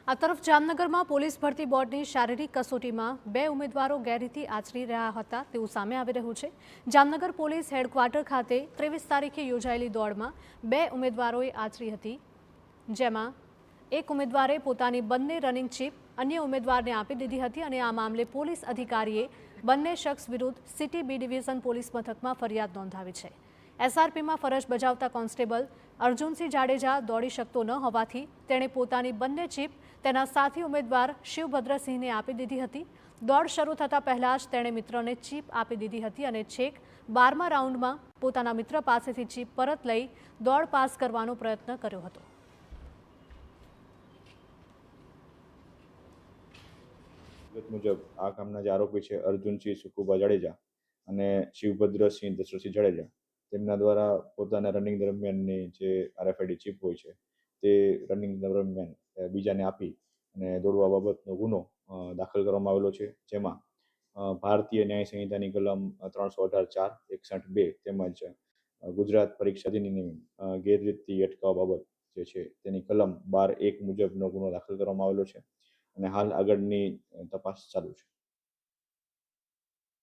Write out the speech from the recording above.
આ તરફ જામનગરમાં પોલીસ ભરતી બોર્ડની શારીરિક કસોટીમાં 2 ઉમેદવારો ગેરરીતિ આચરી રહ્યા હતા તેવું સામે આવી રહ્યું છે। જામનગર પોલીસ હેડક્વાર્ટર ખાતે 23 તારીખે યોજાયેલી દોડમાં 2 ઉમેદવારોએ આચરી હતી, જેમાં એક ઉમેદવારે પોતાની બંને રનિંગ ચીપ અન્ય ઉમેદવારને આપી દીધી હતી અને આ મામલે પોલીસ અધિકારીએ બંને શખ્સ વિરુદ્ધ સિટી બી ડિવિઝન પોલીસ મથકમાં ફરિયાદ નોંધાવી છે। એસઆરપીમાં ફરજ બજાવતા કોન્સ્ટેબલ અર્જુનસિંહ જાડેજા દોડી શકતો ન હોવાથી તેણે પોતાની બંને ચીપ તેના સાથી ઉમેદવાર શિવભદ્રસિંહને આપી દીધી હતી। દોડ શરૂ થતાં પહેલા જ તેણે મિત્રને ચીપ આપી દીધી હતી અને છેક 12મા રાઉન્ડમાં પોતાના મિત્ર પાસેથી ચીપ પરત લઈ દોડ પાસ કરવાનો પ્રયત્ન કર્યો હતો। મુજબ આ કામના જે આરોપી છે અર્જુનસિંહ સુકુભા જાડેજા અને શિવભદ્રસિંહ દશરથસિંહ જાડેજા તેમના દ્વારા પોતાના રનિંગ દરમિયાનની જે આરએફઆઈડી ચીપ હોય છે તે રનિંગ દરમિયાન બીજાને આપી અને દોડવા બાબતનો ગુનો દાખલ કરવામાં આવેલો છે, જેમાં ભારતીય ન્યાય સંહિતાની કલમ 318(4), 61(2) તેમજ ગુજરાત પરીક્ષા અધિનિયમ ગેરરીતિ અટકાવવા બાબત જે છે તેની કલમ 12(1) મુજબનો ગુનો દાખલ કરવામાં આવેલો છે અને હાલ આગળની તપાસ ચાલુ છે।